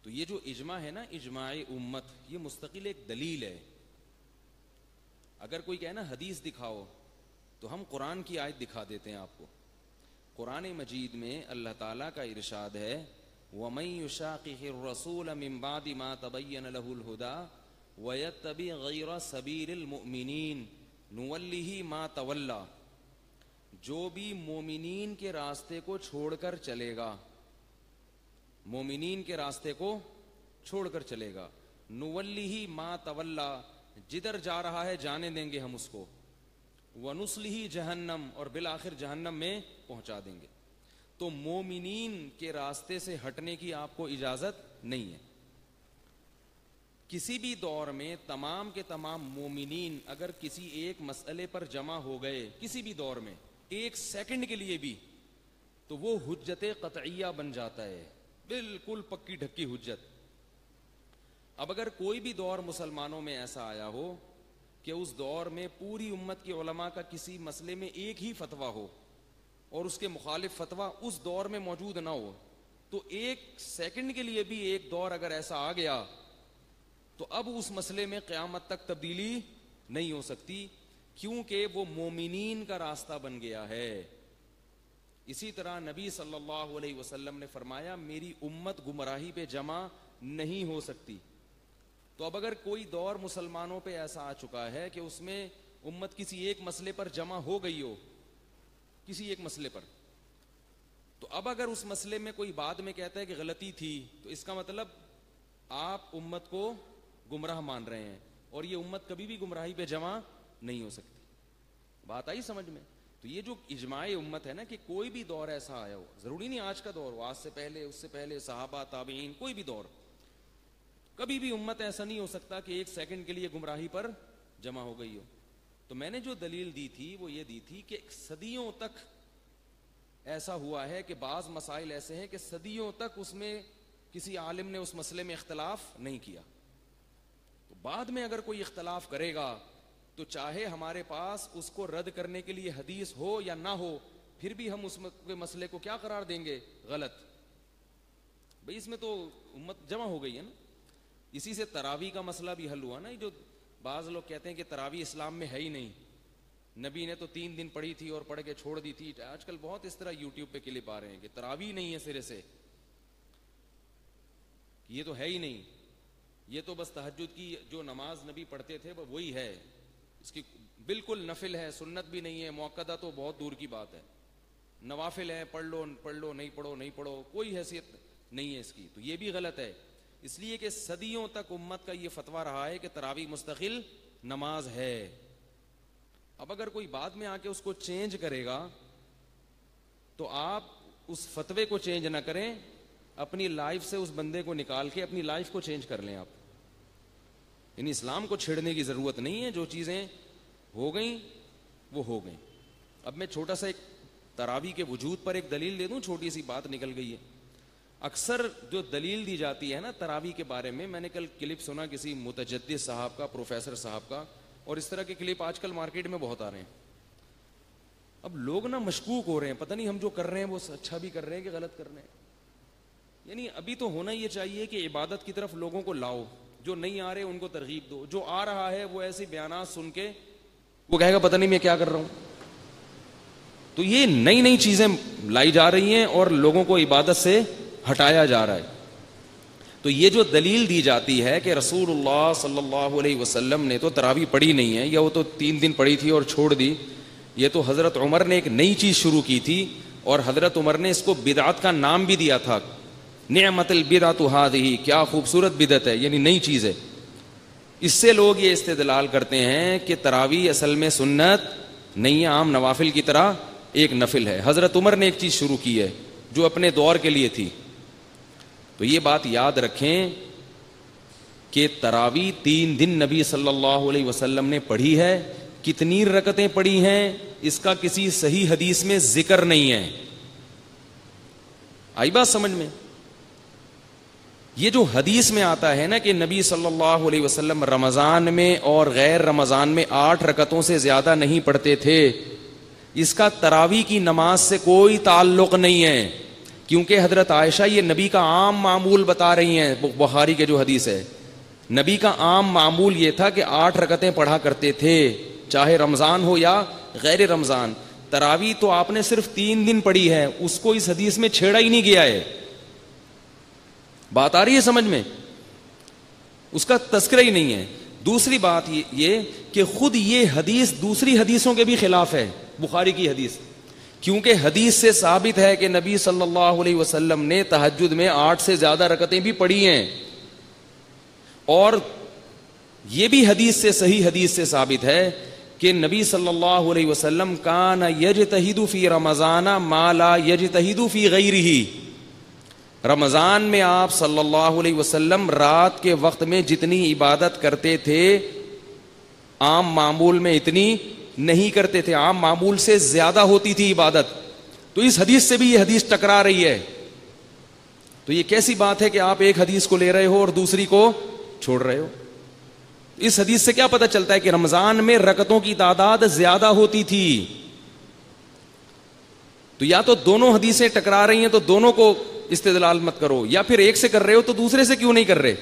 تو یہ جو اجماع ہے نا، اجماع امت، یہ مستقل ایک دلیل ہے. اگر کوئی کہے نا حدیث دکھاؤ تو ہم قرآن کی آیت دکھا دیتے ہیں آپ کو. قرآن مجید میں اللہ تعالیٰ کا ارشاد ہے وَمَن يُشَاقِقِ الرَّسُولَ مِن بَعْدِ مَا تَبَيَّنَ لَهُ الْهُدَىٰ وَيَتَّبِعْ غَيْرَ سَبِيلِ الْمُؤْمِنِينَ نُوَلِّهِ مَا تَوَلَّىٰ. جو بھی مومنین کے راستے کو چھوڑ کر چلے گا، مومنین کے راستے کو چھوڑ کر چلے گا، نُوَلِّهِ مَا تَوَلَّىٰ، جدھر جا رہا ہے جانے دیں گے ہم اس کو، وَنُصْلِهِ جہنم، اور بالآخر جہنم میں پہنچا دیں گے. تو مومنین کے راستے سے ہٹنے کی آپ کو اجازت نہیں ہے. کسی بھی دور میں تمام کے تمام مومنین اگر کسی ایک مسئلے پر جمع ہو گئے، کسی بھی دور میں ایک سیکنڈ کے لیے بھی، تو وہ حجت قطعیہ بن جاتا ہے، بالکل پکی ڈھکی حجت. اب اگر کوئی بھی دور مسلمانوں میں ایسا آیا ہو کہ اس دور میں پوری امت کے علماء کا کسی مسئلے میں ایک ہی فتویٰ ہو اور اس کے مخالف فتویٰ اس دور میں موجود نہ ہو، تو ایک سیکنڈ کے لیے بھی ایک دور اگر ایسا آ گیا تو اب اس مسئلے میں قیامت تک تبدیلی نہیں ہو سکتی، کیونکہ وہ مومنین کا راستہ بن گیا ہے. اسی طرح نبی صلی اللہ علیہ وسلم نے فرمایا میری امت گمراہی پہ جمع نہیں ہو سکتی. تو اب اگر کوئی دور مسلمانوں پہ ایسا آ چکا ہے کہ اس میں امت کسی ایک مسئلے پر جمع ہو گئی ہو، کسی ایک مسئلے پر، تو اب اگر اس مسئلے میں کوئی بعد میں کہتا ہے کہ غلطی تھی، تو اس کا مطلب آپ امت کو گمراہ مان رہے ہیں، اور یہ امت کبھی بھی گمراہی پہ جمع نہیں ہو سکتی. بات آئی سمجھ میں؟ تو یہ جو اجماع امت ہے نا، کہ کوئی بھی دور ایسا آیا ہو، ضروری نہیں آج کا دور ہو، آج سے پہلے، اس سے پہلے، صحابہ، تابعین، کوئی بھی دور، کبھی بھی امت ایسا نہیں ہو سکتا کہ ایک سیکنڈ کے لیے گمراہی پر جمع ہو گئی ہو. تو میں نے جو دلیل دی تھی وہ یہ دی تھی کہ صدیوں تک ایسا ہوا ہے کہ بعض مسائل ایسے ہیں کہ صدیوں تک اس میں کسی عالم نے اس مسئلے میں اختلاف نہیں کیا. تو بعد میں اگر کوئی اختلاف کرے گا تو چاہے ہمارے پاس اس کو رد کرنے کے لیے حدیث ہو یا نہ ہو، پھر بھی ہم اس مسئلے کو کیا قرار دیں گے؟ غلط. بھئی اس میں تو امت جمع ہو گئی ہے نا. اسی سے تراویح کا مسئلہ بھی حل ہوا نا. جو بعض لوگ کہتے ہیں کہ تراویح اسلام میں ہے ہی نہیں، نبی نے تو 3 دن پڑھی تھی اور پڑھ کے چھوڑ دی تھی. آج کل بہت اس طرح یوٹیوب پہ کلپ آ رہے ہیں کہ تراویح نہیں ہے سرے سے، یہ تو ہے ہی نہیں، یہ تو بس تہجد کی جو نماز نبی پڑھتے تھے وہی ہے، اس کی بالکل نفل ہے، سنت بھی نہیں ہے، مؤکدہ تو بہت دور کی بات ہے، نوافل ہے، پڑھ لو پڑھ لو، نہیں پڑھو نہیں پڑھو، کوئی حیثیت نہیں ہے اس کی. تو یہ بھی غلط ہے، اس لیے کہ صدیوں تک امت کا یہ فتویٰ رہا ہے کہ تراویح مستقل نماز ہے. اب اگر کوئی بعد میں آ کے اس کو چینج کرے گا تو آپ اس فتوے کو چینج نہ کریں، اپنی لائف سے اس بندے کو نکال کے اپنی لائف کو چینج کر لیں آپ. یعنی اسلام کو چھیڑنے کی ضرورت نہیں ہے، جو چیزیں ہو گئیں وہ ہو گئیں. اب میں چھوٹا سا ایک تراویح کے وجود پر ایک دلیل دے دوں، چھوٹی سی بات نکل گئی ہے. اکثر جو دلیل دی جاتی ہے نا تراویح کے بارے میں نے کل کلپ سنا کسی متجدد صاحب کا، پروفیسر صاحب کا، اور اس طرح کے کلپ آج کل مارکیٹ میں بہت آ رہے ہیں. اب لوگ نا مشکوک ہو رہے ہیں، پتہ نہیں ہم جو کر رہے ہیں وہ اچھا بھی کر رہے ہیں کہ غلط کر رہے ہیں. یعنی ابھی تو ہونا یہ چاہیے کہ عبادت کی طرف لوگوں کو لاؤ، جو نہیں آ رہے ان کو ترغیب دو، جو آ رہا ہے وہ ایسے بیانات سن کے وہ کہے گا پتہ نہیں میں کیا کر رہا ہوں. تو یہ نئی نئی چیزیں لائی جا رہی ہیں اور لوگوں کو عبادت سے ہٹایا جا رہا ہے. تو یہ جو دلیل دی جاتی ہے کہ رسول اللہ صلی اللہ علیہ وسلم نے تو تراویح پڑھی نہیں ہے، یا وہ تو 3 دن پڑھی تھی اور چھوڑ دی، یہ تو حضرت عمر نے ایک نئی چیز شروع کی تھی، اور حضرت عمر نے اس کو بدعت کا نام بھی دیا تھا. نعمت البدعۃ ھذہ، کیا خوبصورت بدعت ہے، یعنی نئی چیز ہے. اس سے لوگ یہ استدلال کرتے ہیں کہ تراویح اصل میں سنت نہیں ہے، عام نوافل کی طرح ایک نفل ہے. حضرت عمر نے ایک چیز شروع کی ہے جو اپنے دور کے لیے تھی. تو یہ بات یاد رکھیں کہ تراویح 3 دن نبی صلی اللہ علیہ وسلم نے پڑھی ہے. کتنی رکعتیں پڑھی ہیں اس کا کسی صحیح حدیث میں ذکر نہیں ہے. آئی بات سمجھ میں؟ یہ جو حدیث میں آتا ہے نا کہ نبی صلی اللہ علیہ وسلم رمضان میں اور غیر رمضان میں 8 رکعتوں سے زیادہ نہیں پڑھتے تھے، اس کا تراویح کی نماز سے کوئی تعلق نہیں ہے. کیونکہ حضرت عائشہ یہ نبی کا عام معمول بتا رہی ہیں. بخاری کے جو حدیث ہے, نبی کا عام معمول یہ تھا کہ 8 رکعتیں پڑھا کرتے تھے, چاہے رمضان ہو یا غیر رمضان. تراویح تو آپ نے صرف 3 دن پڑھی ہے, اس کو اس حدیث میں چھیڑا ہی نہیں گیا ہے. بات آ رہی ہے سمجھ میں؟ اس کا تذکرہ ہی نہیں ہے. دوسری بات یہ کہ خود یہ حدیث دوسری حدیثوں کے بھی خلاف ہے, بخاری کی حدیث, کیونکہ حدیث سے ثابت ہے کہ نبی صلی اللہ علیہ وسلم نے تہجد میں 8 سے زیادہ رکعتیں بھی پڑھی ہیں, اور یہ بھی حدیث سے, صحیح حدیث سے ثابت ہے کہ نبی صلی اللہ علیہ وسلم کان یجتہد فی رمضان ما لا یجتہد فی غیرہ. رمضان میں آپ صلی اللہ علیہ وسلم رات کے وقت میں جتنی عبادت کرتے تھے عام معمول میں اتنی نہیں کرتے تھے, عام معمول سے زیادہ ہوتی تھی عبادت. تو اس حدیث سے بھی یہ حدیث ٹکرا رہی ہے. تو یہ کیسی بات ہے کہ آپ ایک حدیث کو لے رہے ہو اور دوسری کو چھوڑ رہے ہو؟ اس حدیث سے کیا پتہ چلتا ہے کہ رمضان میں رکعتوں کی تعداد زیادہ ہوتی تھی. تو یا تو دونوں حدیثیں ٹکرا رہی ہیں تو دونوں کو استدلال مت کرو, یا پھر ایک سے کر رہے ہو تو دوسرے سے کیوں نہیں کر رہے.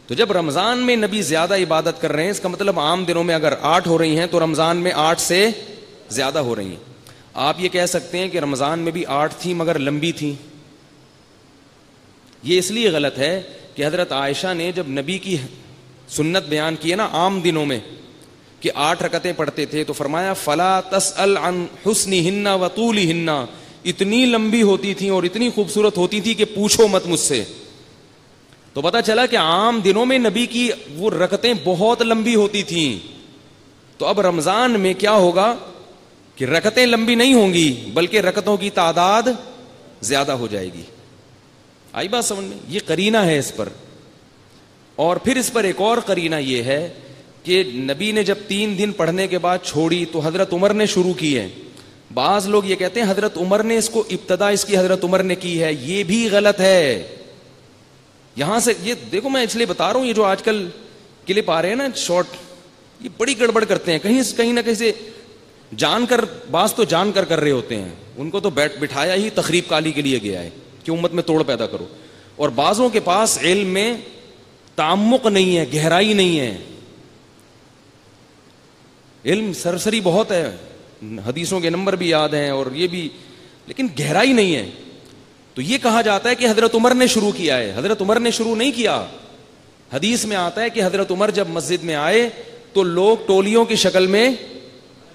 تو جب رمضان میں نبی زیادہ عبادت کر رہے ہیں, اس کا مطلب عام دنوں میں اگر 8 ہو رہی ہیں تو رمضان میں 8 سے زیادہ ہو رہی ہیں. آپ یہ کہہ سکتے ہیں کہ رمضان میں بھی 8 تھیں مگر لمبی تھیں. یہ اس لیے غلط ہے کہ حضرت عائشہ نے جب نبی کی سنت بیان کی ہے نا عام دنوں میں کہ 8 رکعتیں پڑھتے تھے, تو فرمایا فلا تسأل عن حسنہن وطولہن, اتنی لمبی ہوتی تھیں اور اتنی خوبصورت ہوتی تھی کہ پوچھو مت مجھ سے. تو پتا چلا کہ عام دنوں میں نبی کی وہ رکعتیں بہت لمبی ہوتی تھیں. تو اب رمضان میں کیا ہوگا کہ رکعتیں لمبی نہیں ہوں گی بلکہ رکعتوں کی تعداد زیادہ ہو جائے گی. آئی بات سمجھ میں؟ یہ قرینہ ہے اس پر. اور پھر اس پر ایک اور قرینہ یہ ہے کہ نبی نے جب 3 دن پڑھنے کے بعد چھوڑی تو حضرت عمر نے شروع کی ہے. بعض لوگ یہ کہتے ہیں حضرت عمر نے اس کو ابتدا اس کی حضرت عمر نے کی ہے, یہ بھی غلط ہے. یہاں سے یہ دیکھو, میں اس لیے بتا رہا ہوں, یہ جو آج کل کلپ آ رہے ہیں نا شارٹ, یہ بڑی گڑبڑ کرتے ہیں. کہیں نہ کہیں سے جان کر, بعض تو جان کر رہے ہوتے ہیں, ان کو تو بٹھایا ہی تخریب کالی کے لیے گیا ہے کہ امت میں توڑ پیدا کرو. اور بعضوں کے پاس علم میں تعمق نہیں ہے, گہرائی نہیں ہے. علم سرسری بہت ہے, حدیثوں کے نمبر بھی یاد ہیں اور یہ بھی, لیکن گہرائی نہیں ہے. تو یہ کہا جاتا ہے کہ حضرت عمر نے شروع کیا ہے. حضرت عمر نے شروع نہیں کیا. حدیث میں آتا ہے کہ حضرت عمر جب مسجد میں آئے تو لوگ ٹولیوں کی شکل میں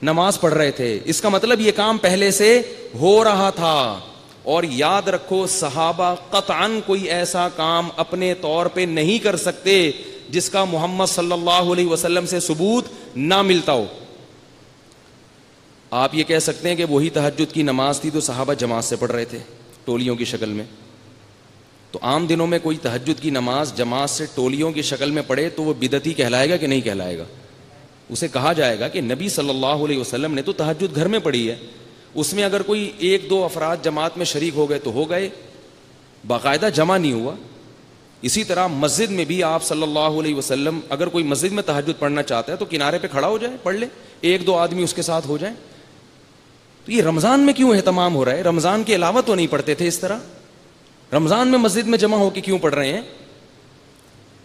نماز پڑھ رہے تھے. اس کا مطلب یہ کام پہلے سے ہو رہا تھا. اور یاد رکھو, صحابہ قطعاً کوئی ایسا کام اپنے طور پہ نہیں کر سکتے جس کا محمد صلی اللہ علیہ وسلم سے ثبوت نہ ملتا ہو. آپ یہ کہہ سکتے ہیں کہ وہی تہجد کی نماز تھی تو صحابہ جماعت سے پڑھ رہے تھے ٹولیوں کی شکل میں. تو عام دنوں میں کوئی تہجد کی نماز جماعت سے ٹولیوں کی شکل میں پڑھے تو وہ بدعتی کہلائے گا کہ نہیں کہلائے گا؟ اسے کہا جائے گا کہ نبی صلی اللہ علیہ وسلم نے تو تہجد گھر میں پڑھی ہے, اس میں اگر کوئی 1-2 افراد جماعت میں شریک ہو گئے تو ہو گئے, باقاعدہ جمع نہیں ہوا. اسی طرح مسجد میں بھی آپ صلی اللہ علیہ وسلم اگر کوئی مسجد میں تہجد پڑھنا چاہتا ہے تو کنارے پہ کھڑا ہو جائے, پڑھ لے, 1-2 آدمی اس کے ساتھ ہو جائیں. تو یہ رمضان میں کیوں اہتمام ہو رہا ہے؟ رمضان کے علاوہ تو نہیں پڑھتے تھے اس طرح. رمضان میں مسجد میں جمع ہو کے کیوں پڑھ رہے ہیں؟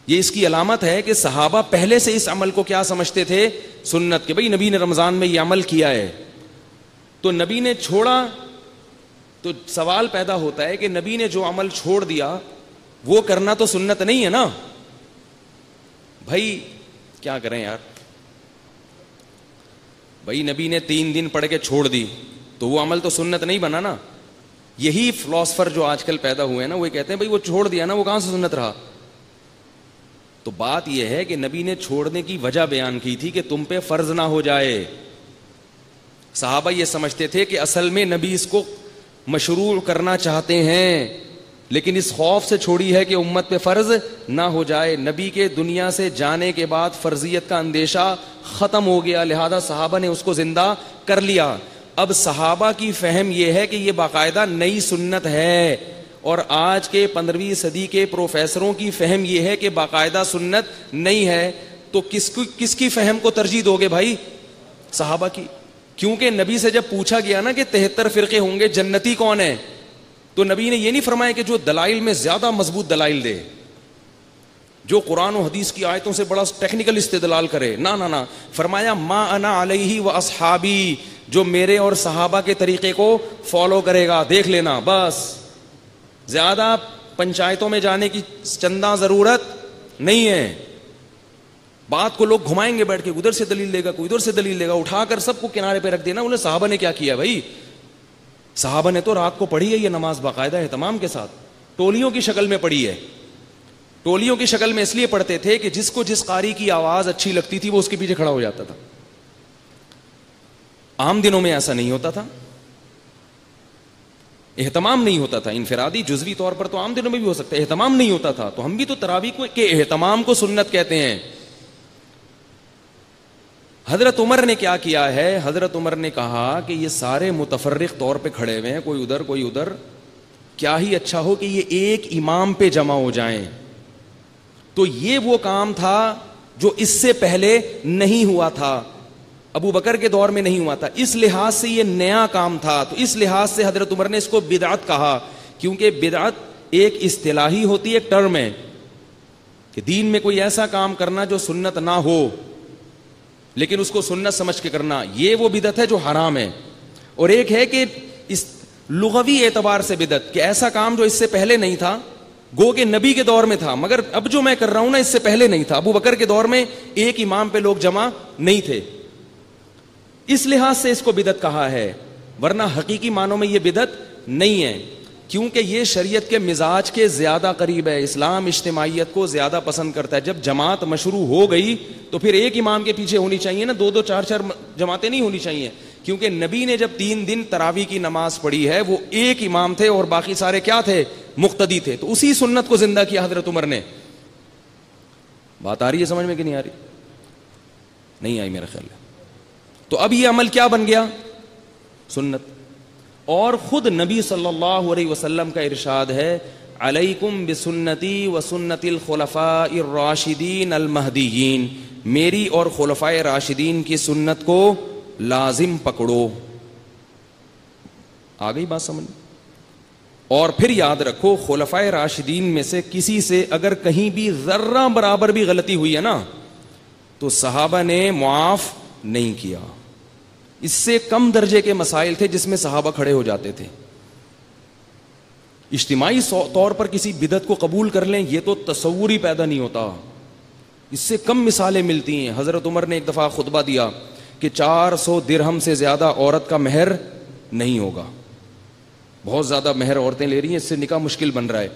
یہ اس کی علامت ہے کہ صحابہ پہلے سے اس عمل کو کیا سمجھتے تھے؟ سنت کے. بھئی نبی نے رمضان میں یہ عمل کیا ہے تو نبی نے چھوڑا, تو سوال پیدا ہوتا ہے کہ نبی نے جو عمل چھوڑ دیا وہ کرنا تو سنت نہیں ہے نا. بھائی کیا کریں یار, بھائی نبی نے 3 دن پڑھ کے چھوڑ دی تو وہ عمل تو سنت نہیں بنا نا. یہی فلاسفر جو آج کل پیدا ہوئے ہیں نا, وہ کہتے ہیں بھائی وہ چھوڑ دیا نا, وہ کہاں سے سنت رہا. تو بات یہ ہے کہ نبی نے چھوڑنے کی وجہ بیان کی تھی کہ تم پہ فرض نہ ہو جائے. صحابہ یہ سمجھتے تھے کہ اصل میں نبی اس کو مشروع کرنا چاہتے ہیں, لیکن اس خوف سے چھوڑی ہے کہ امت پہ فرض نہ ہو جائے. نبی کے دنیا سے جانے کے بعد فرضیت کا اندیشہ ختم ہو گیا, لہذا صحابہ نے اس کو زندہ کر لیا. اب صحابہ کی فہم یہ ہے کہ یہ باقاعدہ نئی سنت ہے, اور آج کے 15ویں صدی کے پروفیسروں کی فہم یہ ہے کہ باقاعدہ سنت نہیں ہے. تو کس کی فہم کو ترجیح دو گے بھائی؟ صحابہ کی. کیونکہ نبی سے جب پوچھا گیا نا کہ 73 فرقے ہوں گے, جنتی کون ہے, تو نبی نے یہ نہیں فرمایا کہ جو دلائل میں زیادہ مضبوط دلائل دے, جو قرآن و حدیث کی آیتوں سے بڑا ٹیکنیکل استدلال کرے, نہ فرمایا ما انا علیہ و اصحابی, جو میرے اور صحابہ کے طریقے کو فالو کرے گا, دیکھ لینا بس. زیادہ پنچایتوں میں جانے کی چندہ ضرورت نہیں ہے. بات کو لوگ گھمائیں گے بیٹھ کے, ادھر سے دلیل لے گا, کوئی ادھر سے دلیل لے گا, اٹھا کر سب کو کنارے پہ رکھ دینا. انہیں صحابہ نے کیا کیا بھائی؟ صحابہ نے تو رات کو پڑھی ہے یہ نماز باقاعدہ اہتمام کے ساتھ, ٹولیوں کی شکل میں پڑھی ہے. ٹولیوں کی شکل میں اس لیے پڑھتے تھے کہ جس کو جس قاری کی آواز اچھی لگتی تھی وہ اس کے پیچھے کھڑا ہو جاتا تھا. عام دنوں میں ایسا نہیں ہوتا تھا, اہتمام نہیں ہوتا تھا. انفرادی جزوی طور پر تو عام دنوں میں بھی ہو سکتا ہے, اہتمام نہیں ہوتا تھا. تو ہم بھی تو تراویح کے اہتمام کو سنت کہتے ہیں. حضرت عمر نے کیا کیا ہے؟ حضرت عمر نے کہا کہ یہ سارے متفرق طور پہ کھڑے ہوئے ہیں, کوئی ادھر کوئی ادھر, کیا ہی اچھا ہو کہ یہ ایک امام پہ جمع ہو جائیں. تو یہ وہ کام تھا جو اس سے پہلے نہیں ہوا تھا, ابو بکر کے دور میں نہیں ہوا تھا. اس لحاظ سے یہ نیا کام تھا. تو اس لحاظ سے حضرت عمر نے اس کو بدعت کہا, کیونکہ بدعت ایک اصطلاحی ہوتی ہے, ایک ٹرم ہے کہ دین میں کوئی ایسا کام کرنا جو سنت نہ ہو لیکن اس کو سنت سمجھ کے کرنا, یہ وہ بدعت ہے جو حرام ہے. اور ایک ہے کہ اس لغوی اعتبار سے بدعت, کہ ایسا کام جو اس سے پہلے نہیں تھا, گو کہ نبی کے دور میں تھا مگر اب جو میں کر رہا ہوں نا اس سے پہلے نہیں تھا. ابو بکر کے دور میں ایک امام پہ لوگ جمع نہیں تھے, اس لحاظ سے اس کو بدعت کہا ہے, ورنہ حقیقی معنوں میں یہ بدعت نہیں ہے, کیونکہ یہ شریعت کے مزاج کے زیادہ قریب ہے. اسلام اجتماعیت کو زیادہ پسند کرتا ہے. جب جماعت مشروع ہو گئی تو پھر ایک امام کے پیچھے ہونی چاہیے نا, دو چار جماعتیں نہیں ہونی چاہیے. کیونکہ نبی نے جب 3 دن تراویح کی نماز پڑھی ہے وہ ایک امام تھے اور باقی سارے کیا تھے؟ مقتدی تھے. تو اسی سنت کو زندہ کیا حضرت عمر نے. بات آ رہی ہے سمجھ میں کہ نہیں آ رہی؟ نہیں آئی میرا خیال ہے. تو اب یہ عمل کیا بن گیا؟ سنت. اور خود نبی صلی اللہ علیہ وسلم کا ارشاد ہے, علیکم بسنتی و سنت الخلفاء الراشدین المہدیین, میری اور خلفائے راشدین کی سنت کو لازم پکڑو. آ گئی بات سمجھ؟ اور پھر یاد رکھو, خلفائے راشدین میں سے کسی سے اگر کہیں بھی ذرہ برابر بھی غلطی ہوئی ہے نا تو صحابہ نے معاف نہیں کیا. اس سے کم درجے کے مسائل تھے جس میں صحابہ کھڑے ہو جاتے تھے. اجتماعی طور پر کسی بدعت کو قبول کر لیں یہ تو تصور ہی پیدا نہیں ہوتا. اس سے کم مثالیں ملتی ہیں. حضرت عمر نے ایک دفعہ خطبہ دیا کہ 400 درہم سے زیادہ عورت کا مہر نہیں ہوگا. بہت زیادہ مہر عورتیں لے رہی ہیں, اس سے نکاح مشکل بن رہا ہے.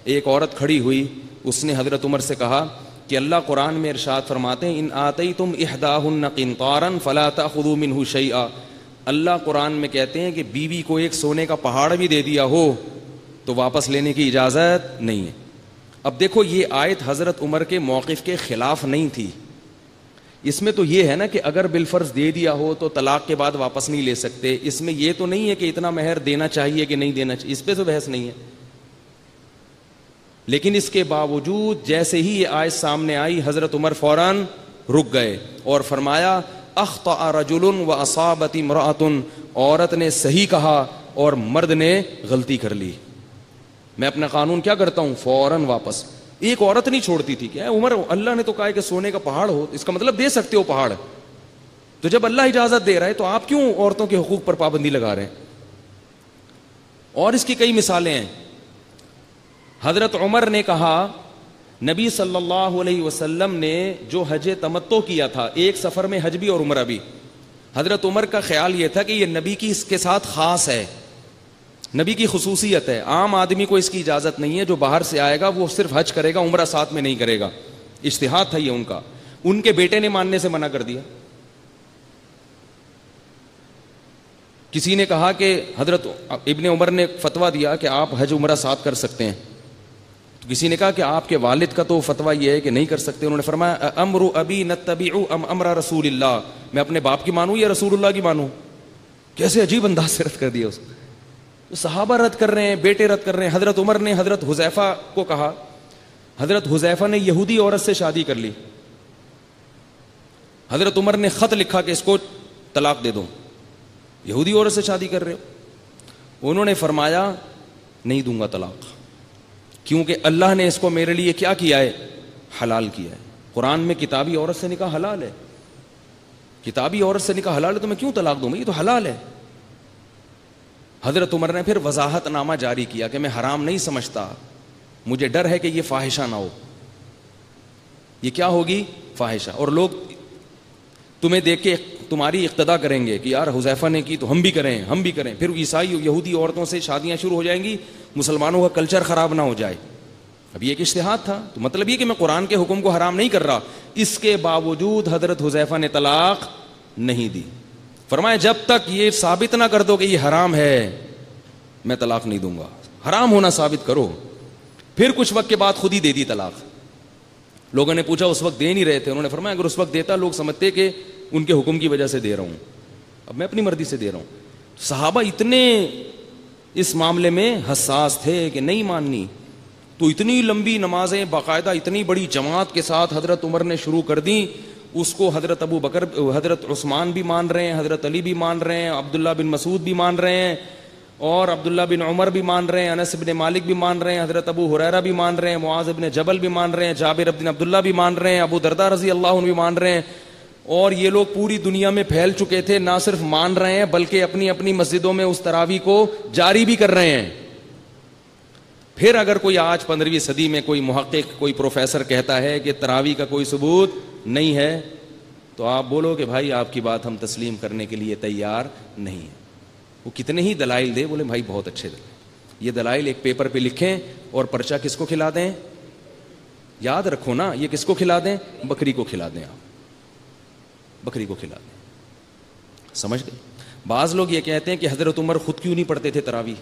ایک عورت کھڑی ہوئی, اس نے حضرت عمر سے کہا کہ اللہ قرآن میں ارشاد فرماتے ہیں, ان آتیتم احداہن قنطارا فلا تأخذوا منہ شیئا. اللہ قرآن میں کہتے ہیں کہ بیوی کو ایک سونے کا پہاڑ بھی دے دیا ہو تو واپس لینے کی اجازت نہیں ہے. اب دیکھو یہ آیت حضرت عمر کے موقف کے خلاف نہیں تھی. اس میں تو یہ ہے نا کہ اگر بالفرض دے دیا ہو تو طلاق کے بعد واپس نہیں لے سکتے. اس میں یہ تو نہیں ہے کہ اتنا مہر دینا چاہیے کہ نہیں دینا چاہیے, اس پہ تو بحث نہیں ہے. لیکن اس کے باوجود جیسے ہی یہ آیت سامنے آئی حضرت عمر فوراً رک گئے اور فرمایا اخطأ رجل و اصابت امرأۃ, عورت نے صحیح کہا اور مرد نے غلطی کر لی. میں اپنا قانون کیا کرتا ہوں, فوراً واپس. ایک عورت نہیں چھوڑتی تھی. کیا عمر, اللہ نے تو کہا ہے کہ سونے کا پہاڑ ہو, اس کا مطلب دے سکتے ہو پہاڑ. تو جب اللہ اجازت دے رہا ہے تو آپ کیوں عورتوں کے حقوق پر پابندی لگا رہے ہیں؟ اور اس کی کئی مثالیں ہیں. حضرت عمر نے کہا, نبی صلی اللہ علیہ وسلم نے جو حج تمتع کیا تھا, ایک سفر میں حج بھی اور عمرہ بھی, حضرت عمر کا خیال یہ تھا کہ یہ نبی کی اس کے ساتھ خاص ہے, نبی کی خصوصیت ہے. عام آدمی کو اس کی اجازت نہیں ہے, جو باہر سے آئے گا وہ صرف حج کرے گا, عمرہ ساتھ میں نہیں کرے گا. اجتہاد تھا یہ ان کا. ان کے بیٹے نے ماننے سے منع کر دیا. کسی نے کہا کہ حضرت ابن عمر نے فتویٰ دیا کہ آپ حج عمرہ ساتھ کر سکتے ہیں. تو کسی نے کہا کہ آپ کے والد کا تو فتویٰ یہ ہے کہ نہیں کر سکتے. انہوں نے فرمایا امر ابی نتبع ام امر رسول اللہ, میں اپنے باپ کی مانوں یا رسول اللہ کی مانوں؟ کیسے عجیب انداز سے رد کر دیا اس کو. صحابہ رد کر رہے ہیں, بیٹے رد کر رہے ہیں. حضرت عمر نے حضرت حذیفہ کو کہا, حضرت حذیفہ نے یہودی عورت سے شادی کر لی. حضرت عمر نے خط لکھا کہ اس کو طلاق دے دو, یہودی عورت سے شادی کر رہے ہو. انہوں نے فرمایا نہیں دوں گا طلاق، کیونکہ اللہ نے اس کو میرے لیے کیا کیا ہے؟ حلال کیا ہے۔ قرآن میں کتابی عورت سے نکاح حلال ہے، کتابی عورت سے نکاح حلال ہے، تو میں کیوں طلاق دوں میں؟ یہ تو حلال ہے۔ حضرت عمر نے پھر وضاحت نامہ جاری کیا کہ میں حرام نہیں سمجھتا، مجھے ڈر ہے کہ یہ فاحشہ نہ ہو، یہ کیا ہوگی؟ فاحشہ، اور لوگ تمہیں دیکھ کے تمہاری اقتدا کریں گے کہ یار حذیفہ نے کی تو ہم بھی کریں، ہم بھی کریں، پھر عیسائی یہودی عورتوں سے شادیاں شروع ہو جائیں گی، مسلمانوں کا کلچر خراب نہ ہو جائے۔ اب یہ ایک اجتہاد تھا، تو مطلب یہ کہ میں قرآن کے حکم کو حرام نہیں کر رہا، اس کے باوجود حضرت حذیفہ نے طلاق نہیں دی۔ فرمایا جب تک یہ ثابت نہ کر دو کہ یہ حرام ہے میں طلاق نہیں دوں گا، حرام ہونا ثابت کرو۔ پھر کچھ وقت کے بعد خود ہی دے دی طلاق۔ لوگوں نے پوچھا اس وقت دے نہیں رہے تھے، انہوں نے فرمایا اگر اس وقت دیتا لوگ سمجھتے کہ ان کے حکم کی وجہ سے دے رہا ہوں، اب میں اپنی مرضی سے دے رہا ہوں۔ صحابہ اتنے اس معاملے میں حساس تھے کہ نہیں ماننی، تو اتنی لمبی نمازیں باقاعدہ اتنی بڑی جماعت کے ساتھ حضرت عمر نے شروع کر دی، اس کو حضرت ابو بکر، حضرت عثمان بھی مان رہے ہیں، حضرت علی بھی مان رہے ہیں، عبداللہ بن مسعود بھی مان رہے ہیں، اور عبداللہ بن عمر بھی مان رہے ہیں، انس بن مالک بھی مان رہے ہیں، حضرت ابو ہریرہ بھی مان رہے ہیں، معاذ بن جبل بھی مان رہے ہیں، جابر بن عبداللہ بھی مان رہے ہیں، ابو درداء رضی اللہ عنہ بھی مان رہے ہیں، اور یہ لوگ پوری دنیا میں پھیل چکے تھے، نہ صرف مان رہے ہیں بلکہ اپنی اپنی مسجدوں میں اس تراویح کو جاری بھی کر رہے ہیں۔ پھر اگر کوئی آج 15ویں صدی میں کوئی محقق، کوئی پروفیسر کہتا ہے کہ تراویح کا کوئی ثبوت نہیں ہے، تو آپ بولو کہ بھائی آپ کی بات ہم تسلیم کرنے کے لیے تیار نہیں ہیں۔ وہ کتنے ہی دلائل دے، بولے بھائی بہت اچھے دلائل، یہ دلائل ایک پیپر پہ لکھیں اور پرچہ کس کو کھلا دیں؟ یاد رکھو نا، یہ کس کو کھلا دیں؟ بکری کو کھلا دیں، آپ بکری کو کھلا دیں۔ سمجھ گئے؟ بعض لوگ یہ کہتے ہیں کہ حضرت عمر خود کیوں نہیں پڑھتے تھے تراویح؟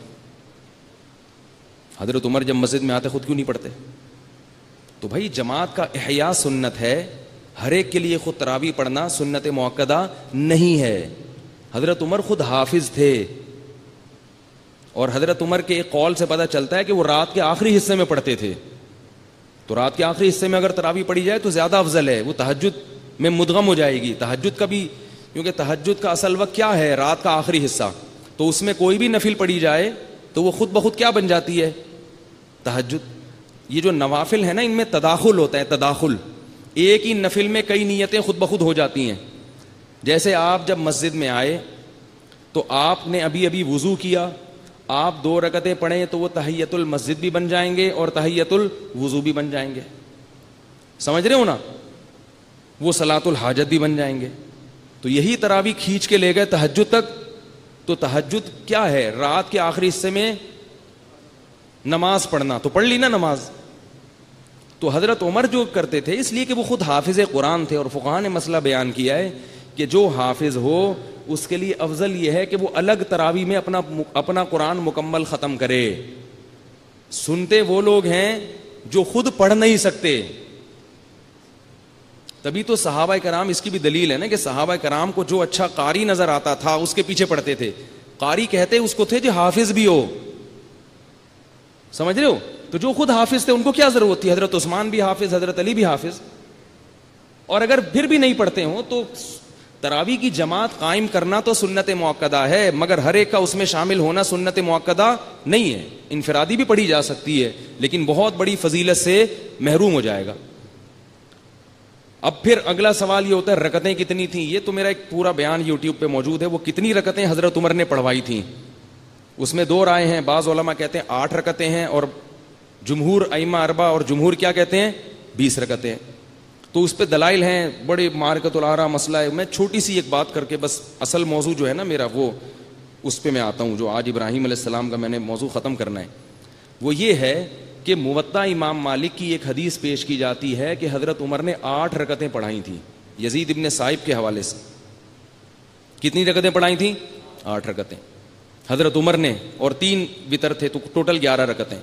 حضرت عمر جب مسجد میں آتے خود کیوں نہیں پڑھتے؟ تو بھائی جماعت کا احیاء سنت ہے، ہر ایک کے لیے خود تراویح پڑھنا سنت مؤکدہ نہیں ہے۔ حضرت عمر خود حافظ تھے، اور حضرت عمر کے ایک قول سے پتہ چلتا ہے کہ وہ رات کے آخری حصے میں پڑھتے تھے، تو رات کے آخری حصے میں اگر تراویح پڑھی جائے تو زیادہ افضل ہے، وہ تہجد میں مدغم ہو جائے گی۔ تہجد کا بھی، کیونکہ تہجد کا اصل وقت کیا ہے؟ رات کا آخری حصہ، تو اس میں کوئی بھی نفل پڑھی جائے تو وہ خود بخود کیا بن جاتی ہے؟ تہجد۔ یہ جو نوافل ہے نا، ان میں تداخل ہوتا ہے، تداخل، ایک ہی نفل میں کئی نیتیں خود بخود ہو جاتی ہیں۔ جیسے آپ جب مسجد میں آئے تو آپ نے ابھی ابھی وضو کیا، آپ 2 رکعتیں پڑھیں تو وہ تحیت المسجد بھی بن جائیں گے اور تحیت الوضو بھی بن جائیں گے، سمجھ رہے ہو نا؟ وہ صلاۃ الحاجت بھی بن جائیں گے۔ تو یہی تراویح کھینچ کے لے گئے تہجد تک۔ تو تہجد کیا ہے؟ رات کے آخری حصے میں نماز پڑھنا، تو پڑھ لی نا نماز۔ تو حضرت عمر جو کرتے تھے، اس لیے کہ وہ خود حافظ قرآن تھے، اور فقہاء نے مسئلہ بیان کیا ہے کہ جو حافظ ہو اس کے لیے افضل یہ ہے کہ وہ الگ تراویح میں اپنا قرآن مکمل ختم کرے۔ سنتے وہ لوگ ہیں جو خود پڑھ نہیں سکتے، تبھی تو صحابہ کرام، اس کی بھی دلیل ہے نا کہ صحابہ کرام کو جو اچھا قاری نظر آتا تھا اس کے پیچھے پڑھتے تھے۔ قاری کہتے اس کو تھے جو حافظ بھی ہو، سمجھ رہے ہو؟ تو جو خود حافظ تھے ان کو کیا ضرورت تھی؟ حضرت عثمان بھی حافظ، حضرت علی بھی حافظ۔ اور اگر پھر بھی نہیں پڑھتے ہوں تو تراویح کی جماعت قائم کرنا تو سنت مؤکدہ ہے، مگر ہر ایک کا اس میں شامل ہونا سنت مؤکدہ نہیں ہے۔ انفرادی بھی پڑھی جا سکتی ہے لیکن بہت بڑی فضیلت سے محروم ہو جائے گا۔ اب پھر اگلا سوال یہ ہوتا ہے رکعتیں کتنی تھیں؟ یہ تو میرا ایک پورا بیان یوٹیوب پہ موجود ہے، وہ کتنی رکعتیں حضرت عمر نے پڑھوائی تھیں۔ اس میں 2 رائے ہیں، بعض علماء کہتے ہیں 8 رکعتیں ہیں، اور جمہور ائمہ 4 اور جمہور کیا کہتے ہیں؟ 20 رکعتیں۔ تو اس پہ دلائل ہیں، بڑے معرکۃ الآراء مسئلہ ہے۔ میں چھوٹی سی ایک بات کر کے بس اصل موضوع جو ہے نا میرا، وہ اس پہ میں آتا ہوں، جو آج ابراہیم علیہ السلام کا میں نے موضوع ختم کرنا ہے۔ وہ یہ ہے کہ موطا امام مالک کی ایک حدیث پیش کی جاتی ہے کہ حضرت عمر نے 8 رکعتیں پڑھائی تھیں، یزید ابن صائب کے حوالے سے۔ کتنی رکعتیں پڑھائی تھیں؟ 8 رکعتیں حضرت عمر نے، اور 3 وتر تھے، تو ٹوٹل 11 رکعتیں۔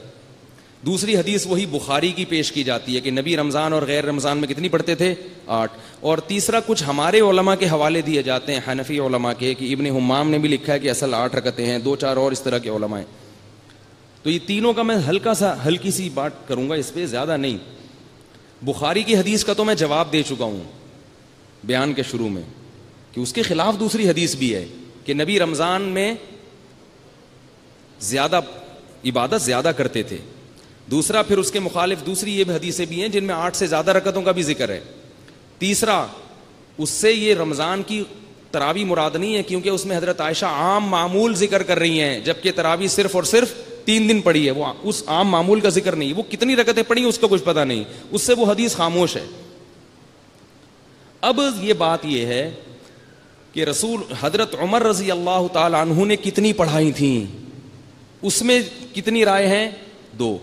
دوسری حدیث وہی بخاری کی پیش کی جاتی ہے کہ نبی رمضان اور غیر رمضان میں کتنی پڑھتے تھے؟ 8۔ اور تیسرا کچھ ہمارے علماء کے حوالے دیے جاتے ہیں، حنفی علماء کے، کہ ابن حمام نے بھی لکھا ہے کہ اصل 8 رکعتیں ہیں، 2-4 اور اس طرح کے علماء ہیں۔ تو یہ تینوں کا میں ہلکی سی بات کروں گا، اس پہ زیادہ نہیں۔ بخاری کی حدیث کا تو میں جواب دے چکا ہوں بیان کے شروع میں، کہ اس کے خلاف دوسری حدیث بھی ہے کہ نبی رمضان میں زیادہ عبادت زیادہ کرتے تھے. دوسرا پھر اس کے مخالف دوسری یہ حدیثیں بھی ہیں جن میں 8 سے زیادہ رکعتوں کا بھی ذکر ہے. تیسرا اس سے یہ رمضان کی تراویح مراد نہیں ہے, کیونکہ اس میں حضرت عائشہ عام معمول ذکر کر رہی ہیں, جبکہ تراویح صرف اور صرف 3 دن پڑھی ہے. وہ اس عام معمول کا ذکر نہیں, وہ کتنی رکعتیں پڑھی اس کا کچھ پتہ نہیں, اس سے وہ حدیث خاموش ہے. اب یہ بات یہ ہے کہ رسول حضرت عمر رضی اللہ تعالی عنہ نے کتنی پڑھائی تھیں, اس میں کتنی رائے ہیں؟ 2.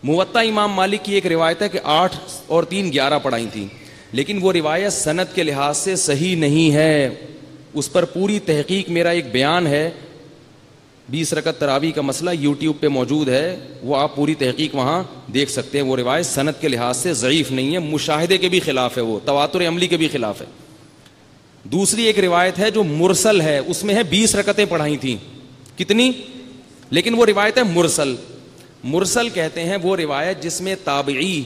موطا امام مالک کی ایک روایت ہے کہ 8 اور 3 11 پڑھائی تھیں, لیکن وہ روایت سند کے لحاظ سے صحیح نہیں ہے. اس پر پوری تحقیق میرا ایک بیان ہے, 20 رکعت تراویح کا مسئلہ یوٹیوب پہ موجود ہے, وہ آپ پوری تحقیق وہاں دیکھ سکتے ہیں. وہ روایت سند کے لحاظ سے ضعیف نہیں ہے, مشاہدے کے بھی خلاف ہے, وہ تواتر عملی کے بھی خلاف ہے. دوسری ایک روایت ہے جو مرسل ہے, اس میں ہے 20 رکعتیں پڑھائی تھیں. کتنی؟ لیکن وہ روایت ہے مرسل. مرسل کہتے ہیں وہ روایت جس میں تابعی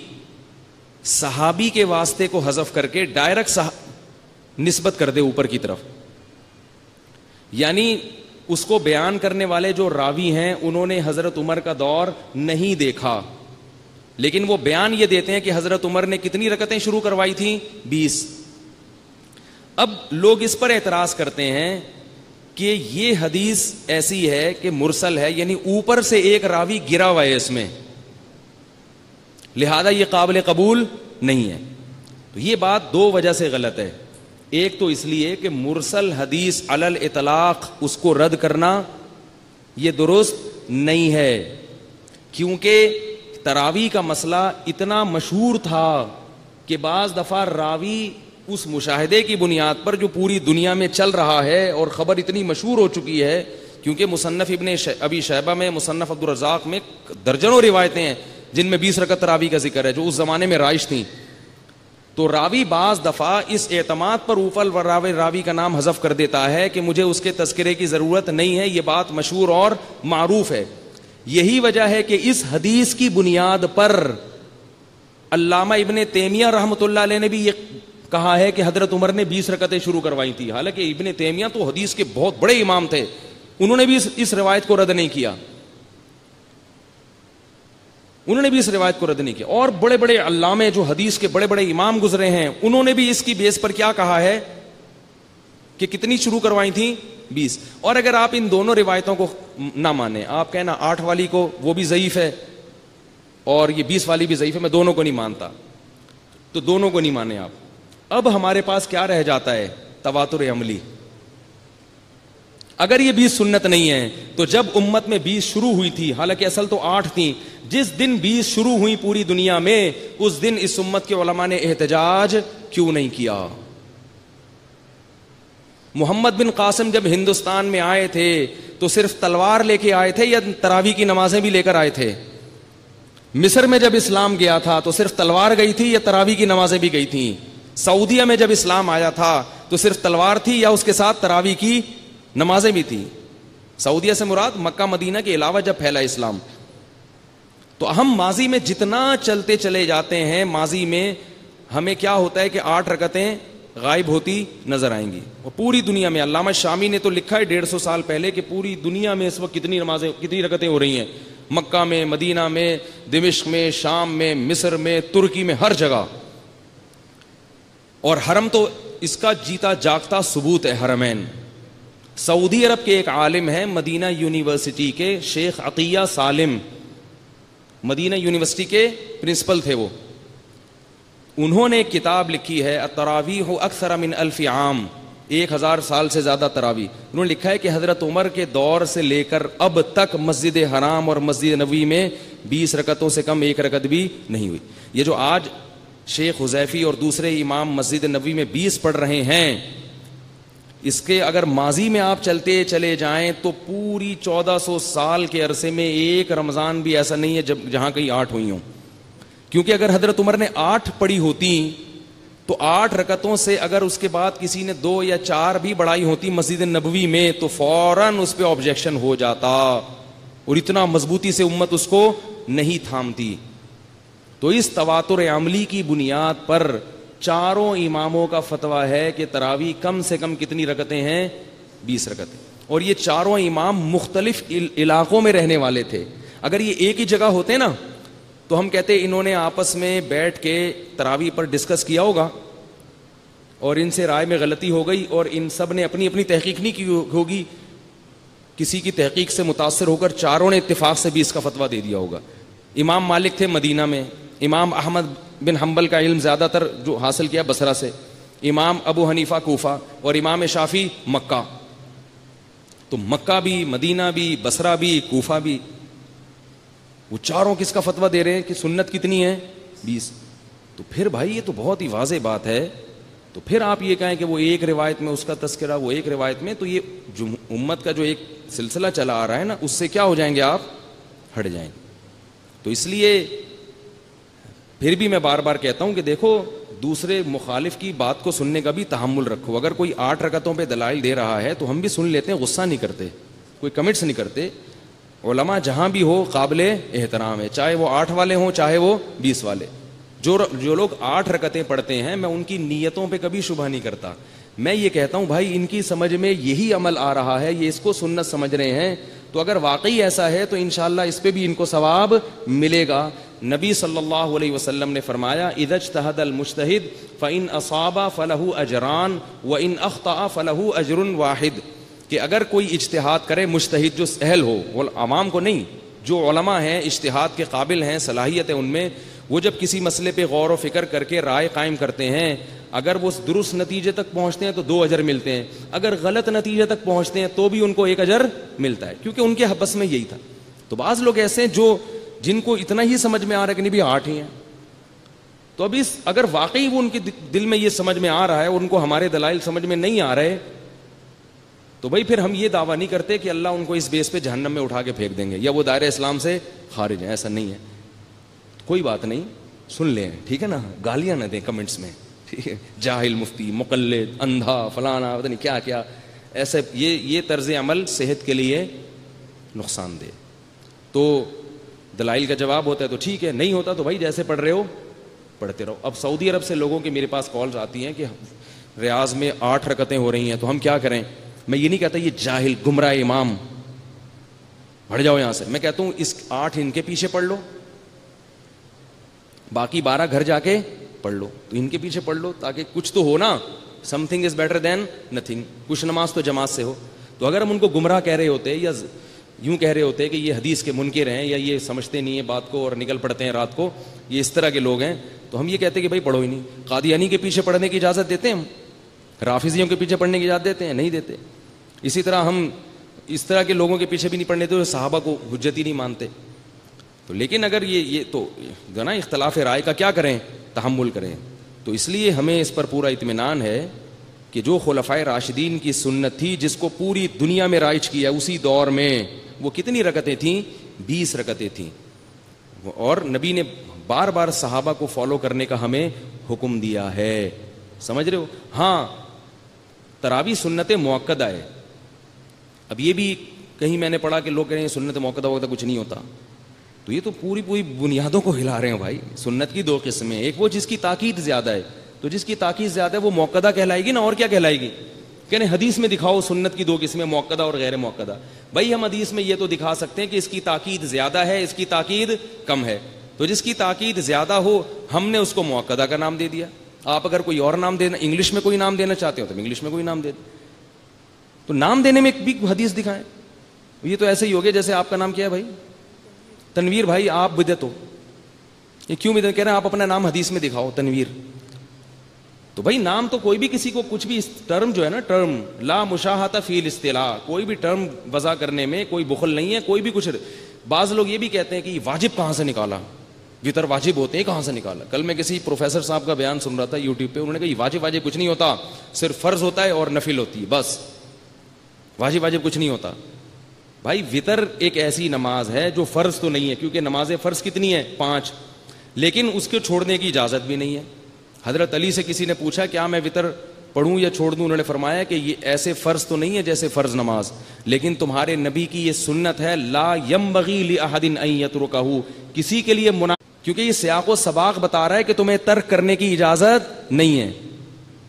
صحابی کے واسطے کو حذف کر کے ڈائریکٹ نسبت کر دے اوپر کی طرف, یعنی اس کو بیان کرنے والے جو راوی ہیں انہوں نے حضرت عمر کا دور نہیں دیکھا, لیکن وہ بیان یہ دیتے ہیں کہ حضرت عمر نے کتنی رکعتیں شروع کروائی تھیں؟ 20. اب لوگ اس پر اعتراض کرتے ہیں کہ یہ حدیث ایسی ہے کہ مرسل ہے, یعنی اوپر سے ایک راوی گرا ہوا ہے اس میں, لہذا یہ قابل قبول نہیں ہے. تو یہ بات 2 وجہ سے غلط ہے. ایک تو اس لیے کہ مرسل حدیث علی الاطلاق اس کو رد کرنا یہ درست نہیں ہے, کیونکہ تراویح کا مسئلہ اتنا مشہور تھا کہ بعض دفعہ راوی اس مشاہدے کی بنیاد پر جو پوری دنیا میں چل رہا ہے اور خبر اتنی مشہور ہو چکی ہے, کیونکہ مصنف ابن ابی شیبہ میں, مصنف عبدالرزاق میں درجنوں روایتیں ہیں جن میں 20 رکعت تراویح کا ذکر ہے جو اس زمانے میں رائج تھیں. تو راوی بعض دفعہ اس اعتماد پر اوفل راوی کا نام حذف کر دیتا ہے کہ مجھے اس کے تذکرے کی ضرورت نہیں ہے, یہ بات مشہور اور معروف ہے. یہی وجہ ہے کہ اس حدیث کی بنیاد پر علامہ ابن تیمیہ رحمۃ اللہ علیہ نے بھی یہ کہا ہے کہ حضرت عمر نے 20 رکعتیں شروع کروائی تھی. حالانکہ ابن تیمیہ تو حدیث کے بہت بڑے امام تھے, انہوں نے بھی اس روایت کو رد نہیں کیا, انہوں نے بھی اس روایت کو رد نہیں کیا. اور بڑے بڑے علامے جو حدیث کے بڑے بڑے امام گزرے ہیں انہوں نے بھی اس کی بیس پر کیا کہا ہے کہ کتنی شروع کروائی تھیں؟ 20. اور اگر آپ ان دونوں روایتوں کو نہ مانیں, آپ کہنا 8 والی کو وہ بھی ضعیف ہے اور یہ 20 والی بھی ضعیف ہے, میں دونوں کو نہیں مانتا, تو دونوں کو نہیں مانے آپ. اب ہمارے پاس کیا رہ جاتا ہے؟ تواتر عملی. اگر یہ 20 سنت نہیں ہے تو جب امت میں 20 شروع ہوئی تھی, حالانکہ اصل تو 8 تھیں, جس دن 20 شروع ہوئی پوری دنیا میں اس دن اس امت کے علماء نے احتجاج کیوں نہیں کیا؟ محمد بن قاسم جب ہندوستان میں آئے تھے تو صرف تلوار لے کے آئے تھے یا تراویح کی نمازیں بھی لے کر آئے تھے؟ مصر میں جب اسلام گیا تھا تو صرف تلوار گئی تھی یا تراویح کی نمازیں بھی گئی تھیں؟ سعودیہ میں جب اسلام آیا تھا تو صرف تلوار تھی یا اس کے ساتھ تراویح کی نمازیں بھی تھیں؟ سعودیہ سے مراد مکہ مدینہ کے علاوہ جب پھیلا اسلام. تو ہم ماضی میں جتنا چلتے چلے جاتے ہیں, ماضی میں ہمیں کیا ہوتا ہے کہ 8 رکعتیں غائب ہوتی نظر آئیں گی. اور پوری دنیا میں علامہ شامی نے تو لکھا ہے 150 سال پہلے کہ پوری دنیا میں اس وقت کتنی نمازیں, کتنی رکعتیں ہو رہی ہیں, مکہ میں, مدینہ میں, دمشق میں, شام میں, مصر میں, ترکی میں, ہر جگہ. اور حرم تو اس کا جیتا جاگتا ثبوت ہے, حرمین. سعودی عرب کے ایک عالم ہیں مدینہ یونیورسٹی کے, شیخ عطیہ سالم, مدینہ یونیورسٹی کے پرنسپل تھے وہ. انہوں نے ایک کتاب لکھی ہے التراویح اکثر من 1000 عام, 1000 سال سے زیادہ تراویح. انہوں نے لکھا ہے کہ حضرت عمر کے دور سے لے کر اب تک مسجد حرام اور مسجد نبوی میں 20 رکعتوں سے کم 1 رکعت بھی نہیں ہوئی. یہ جو آج شیخ حذیفی اور دوسرے امام مسجد نبوی میں 20 پڑھ رہے ہیں, اس کے اگر ماضی میں آپ چلتے چلے جائیں تو پوری 1400 سال کے عرصے میں ایک رمضان بھی ایسا نہیں ہے جہاں کہیں 8 ہوئی ہوں. کیونکہ اگر حضرت عمر نے 8 پڑھی ہوتی تو 8 رکعتوں سے اگر اس کے بعد کسی نے 2 یا 4 بھی بڑھائی ہوتی مسجد نبوی میں تو فوراً اس پہ آبجیکشن ہو جاتا, اور اتنا مضبوطی سے امت اس کو نہیں تھامتی. تو اس تواتر عملی کی بنیاد پر چاروں اماموں کا فتویٰ ہے کہ تراویح کم سے کم کتنی رکعتیں ہیں؟ 20 رکعتیں. اور یہ چاروں امام مختلف علاقوں میں رہنے والے تھے. اگر یہ ایک ہی جگہ ہوتے نا تو ہم کہتے انہوں نے آپس میں بیٹھ کے تراویح پر ڈسکس کیا ہوگا اور ان سے رائے میں غلطی ہو گئی اور ان سب نے اپنی اپنی تحقیق نہیں کی ہوگی, کسی کی تحقیق سے متاثر ہو کر چاروں نے اتفاق سے بھی اس کا فتویٰ دے دیا ہوگا. امام مالک تھے مدینہ میں, امام احمد بن حنبل کا علم زیادہ تر جو حاصل کیا بصرہ سے, امام ابو حنیفہ کوفہ اور امام شافعی مکہ. تو مکہ بھی, مدینہ بھی, بصرہ بھی, کوفہ بھی, وہ چاروں کس کا فتویٰ دے رہے ہیں کہ سنت کتنی ہے 20. تو پھر بھائی یہ تو بہت ہی واضح بات ہے. تو پھر آپ یہ کہیں کہ وہ ایک روایت میں اس کا تذکرہ, وہ ایک روایت میں, تو یہ امت کا جو ایک سلسلہ چلا آ رہا ہے نا اس سے کیا ہو جائیں گے آپ, ہٹ جائیں گے. تو اس لیے پھر بھی میں بار بار کہتا ہوں کہ دیکھو دوسرے مخالف کی بات کو سننے کا بھی تحمل رکھو. اگر کوئی 8 رکعتوں پہ دلائل دے رہا ہے تو ہم بھی سن لیتے ہیں, غصہ نہیں کرتے, کوئی کمنٹس نہیں کرتے. علماء جہاں بھی ہو قابل احترام ہے, چاہے وہ 8 والے ہوں چاہے وہ 20 والے. جو لوگ 8 رکعتیں پڑھتے ہیں میں ان کی نیتوں پہ کبھی شبہ نہیں کرتا. میں یہ کہتا ہوں بھائی ان کی سمجھ میں یہی عمل آ رہا ہے, یہ اس کو سنت سمجھ رہے ہیں, تو اگر واقعی ایسا ہے تو انشاءاللہ اس پہ بھی ان کو ثواب ملے گا. نبی صلی اللہ علیہ وسلم نے فرمایا اذا اجتہد المجتہد فإن اصاب فلہ اجران وإن اخطأ فلہ اجر واحد, کہ اگر کوئی اجتہاد کرے مجتہد جو اہل ہو, عوام کو نہیں, جو علماء ہیں اجتہاد کے قابل ہیں, صلاحیت ہے ان میں, وہ جب کسی مسئلے پہ غور و فکر کر کے رائے قائم کرتے ہیں, اگر وہ درست نتیجے تک پہنچتے ہیں تو 2 اجر ملتے ہیں, اگر غلط نتیجے تک پہنچتے ہیں تو بھی ان کو 1 اجر ملتا ہے, کیونکہ ان کے بس میں یہی تھا. تو بعض لوگ ایسے ہیں جو جن کو اتنا ہی سمجھ میں آ رہا ہے کہ نہیں بھی 8 ہی ہیں, تو اب اگر واقعی وہ ان کے دل میں یہ سمجھ میں آ رہا ہے اور ان کو ہمارے دلائل سمجھ میں نہیں آ رہے, تو بھائی پھر ہم یہ دعویٰ نہیں کرتے کہ اللہ ان کو اس بیس پہ جہنم میں اٹھا کے پھینک دیں گے یا وہ دائرہ اسلام سے خارج ہیں, ایسا نہیں ہے. کوئی بات نہیں, سن لیں, ٹھیک ہے نا, گالیاں نہ دیں کمنٹس میں, ٹھیک ہے, جاہل, مفتی, مقلد, اندھا, فلانا, پتہ نہیں کیا کیا, ایسے یہ طرز عمل صحت کے لیے نقصان دہ. تو دلائل کا جواب ہوتا ہے تو ٹھیک ہے, نہیں ہوتا تو بھائی جیسے پڑھ رہے ہو پڑھتے رہو. اب سعودی عرب سے لوگوں کے میرے پاس کالز آتی ہیں کہ ریاض میں 8 رکعتیں ہو رہی ہیں تو ہم کیا کریں. میں یہ نہیں کہتا یہ جاہل گمراہ امام ہٹ جاؤ یہاں سے, میں کہتا ہوں اس 8 ان کے پیچھے پڑھ لو, باقی 12 گھر جا کے پڑھ لو. تو ان کے پیچھے پڑھ لو تاکہ کچھ تو ہو نا, some thing is better than nothing, کچھ نماز تو جماعت سے ہو. تو اگر ہم ان کو گمراہ کہہ رہے ہوتے یا یوں کہہ رہے ہوتے کہ یہ حدیث کے منکر ہیں یا یہ سمجھتے نہیں ہیں بات کو اور نکل پڑتے ہیں رات کو, یہ اس طرح کے لوگ ہیں, تو ہم یہ کہتے کہ بھائی پڑھو ہی نہیں. قادیانی کے پیچھے پڑھنے کی اجازت دیتے ہیں ہم, رافضیوں کے پیچھے پڑھنے کی اجازت دیتے ہیں, نہیں دیتے. اسی طرح ہم اس طرح کے لوگوں کے پیچھے بھی نہیں پڑھنے دیتے, صحابہ کو حجت ہی نہیں مانتے. تو لیکن اگر یہ تو نا اختلاف رائے کا کیا کریں, تحمل کریں. تو اس لیے ہمیں اس پر پورا اطمینان ہے کہ جو خلفائے راشدین کی سنت تھی جس کو پوری دنیا میں رائج کیا اسی دور میں, وہ کتنی رکعتیں تھیں, 20 رکعتیں تھیں, اور نبی نے بار بار صحابہ کو فالو کرنے کا ہمیں حکم دیا ہے. سمجھ رہے ہو. ہاں تراویح سنت موقدہ ہے. اب یہ بھی کہیں میں نے پڑھا کہ لوگ کہہ رہے ہیں سنت موقدہ وقت کچھ نہیں ہوتا, تو یہ تو پوری بنیادوں کو ہلا رہے ہیں بھائی. سنت کی 2 قسمیں, ایک وہ جس کی تاکید زیادہ ہے, تو جس کی تاکید زیادہ ہے وہ موقدہ کہلائے گی نا, اور کیا کہلائے گی. کہنے حدیث میں دکھاؤ سنت کی 2 قسمیں, موقدہ اور غیر موقدہ. بھائی ہم حدیث میں یہ تو دکھا سکتے ہیں کہ اس کی تاکید زیادہ ہے, اس کی تاکید کم ہے. تو جس کی تاکید زیادہ ہو ہم نے اس کو موقدہ کا نام دے دیا. آپ اگر کوئی اور نام دینا, انگلش میں کوئی نام دینا چاہتے ہو تو انگلش میں کوئی نام دے دیں. تو نام دینے میں بھی حدیث دکھائیں. یہ تو ایسے ہی ہو گیا جیسے آپ کا نام کیا ہے بھائی, تنویر بھائی, آپ بدعت ہو. یہ کیوں بدعت کہہ رہے ہیں, آپ اپنا نام حدیث میں دکھاؤ تنویر. تو بھائی نام تو کوئی بھی کسی کو کچھ بھی, ٹرم جو ہے نا, ٹرم لا مشاہتہ فی الاصطلاح, کوئی بھی ٹرم وضع کرنے میں کوئی بخل نہیں ہے, کوئی بھی کچھ. بعض لوگ یہ بھی کہتے ہیں کہ واجب کہاں سے نکالا, وطر واجب ہوتے ہیں کہاں سے نکالا. کل میں کسی پروفیسر صاحب کا بیان سن رہا تھا یوٹیوب پہ, انہوں نے کہا یہ واجب کچھ نہیں ہوتا, صرف فرض ہوتا ہے اور نفل ہوتی ہے, بس واجب کچھ نہیں ہوتا. بھائی وطر ایک ایسی نماز ہے جو فرض تو نہیں ہے, کیونکہ نماز فرض کتنی ہے 5, لیکن اس کے چھوڑنے کی اجازت بھی نہیں ہے. حضرت علی سے کسی نے پوچھا کیا میں وطر پڑھوں یا چھوڑ دوں, انہوں نے فرمایا کہ یہ ایسے فرض تو نہیں ہے جیسے فرض نماز, لیکن تمہارے نبی کی یہ سنت ہے, لا ينبغي لأحد ان يتركه, کسی کے لیے کیونکہ یہ سیاق و سباق بتا رہا ہے کہ تمہیں ترک کرنے کی اجازت نہیں ہے.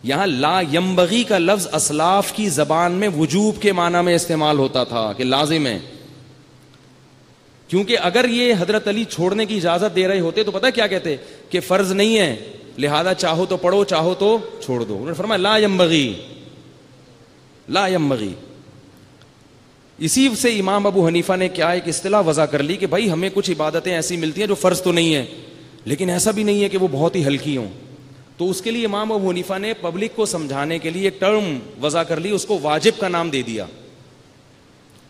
یہاں لا ينبغي کا لفظ اسلاف کی زبان میں وجوب کے معنی میں استعمال ہوتا تھا کہ لازم ہے. کیونکہ اگر یہ حضرت علی چھوڑنے کی اجازت دے رہے ہوتے تو پتہ کیا کہتے کہ فرض نہیں ہے لہذا چاہو تو پڑھو چاہو تو چھوڑ دو. انہوں نے فرمایا لا ینبغی لا ینبغی. اسی سے امام ابو حنیفہ نے کیا ایک اصطلاح وضع کر لی کہ بھائی ہمیں کچھ عبادتیں ایسی ملتی ہیں جو فرض تو نہیں ہے لیکن ایسا بھی نہیں ہے کہ وہ بہت ہی ہلکی ہوں. تو اس کے لیے امام ابو حنیفہ نے پبلک کو سمجھانے کے لیے ایک ٹرم وضع کر لی, اس کو واجب کا نام دے دیا.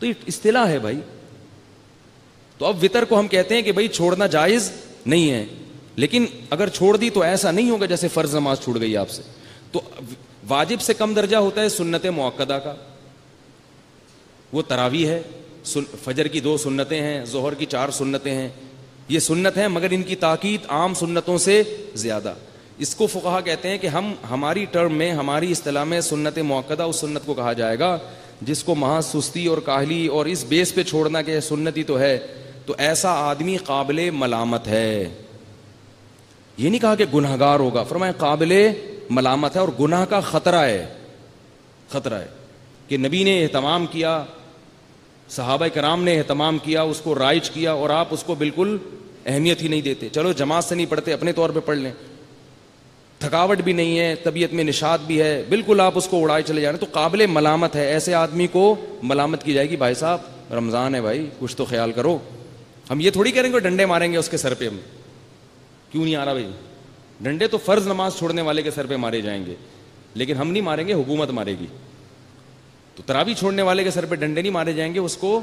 تو یہ اصطلاح ہے بھائی. تو اب وطر کو ہم کہتے ہیں کہ بھائی چھوڑنا جائز نہیں ہے, لیکن اگر چھوڑ دی تو ایسا نہیں ہوگا جیسے فرض نماز چھوٹ گئی آپ سے. تو واجب سے کم درجہ ہوتا ہے سنت مؤکدہ کا, وہ تراویح ہے. فجر کی 2 سنتیں ہیں, ظہر کی 4 سنتیں ہیں, یہ سنت ہیں مگر ان کی تاکید عام سنتوں سے زیادہ. اس کو فقہا کہتے ہیں کہ ہماری ٹرم میں, ہماری اصطلاح میں سنت مؤکدہ اس سنت کو کہا جائے گا جس کو محض سستی اور کاہلی اور اس بیس پہ چھوڑنا کہ سنت ہی تو ہے, تو ایسا آدمی قابل ملامت ہے. یہ نہیں کہا کہ گناہگار ہوگا, فرمایا قابل ملامت ہے اور گناہ کا خطرہ ہے. خطرہ ہے کہ نبی نے اہتمام کیا, صحابہ کرام نے اہتمام کیا, اس کو رائج کیا اور آپ اس کو بالکل اہمیت ہی نہیں دیتے. چلو جماعت سے نہیں پڑھتے, اپنے طور پہ پڑھ لیں, تھکاوٹ بھی نہیں ہے, طبیعت میں نشاط بھی ہے, بالکل آپ اس کو اڑائے چلے جا رہے ہیں, تو قابل ملامت ہے. ایسے آدمی کو ملامت کی جائے گی بھائی صاحب رمضان ہے بھائی کچھ تو خیال کرو. ہم یہ تھوڑی کریں گے ڈنڈے ماریں گے اس کے سر پہ, ہم کیوں نہیں آ رہا بھائی ڈنڈے تو فرض نماز چھوڑنے والے کے سر پہ مارے جائیں گے, لیکن ہم نہیں ماریں گے, حکومت مارے گی. تو تراویح چھوڑنے والے کے سر پہ ڈنڈے نہیں مارے جائیں گے, اس کو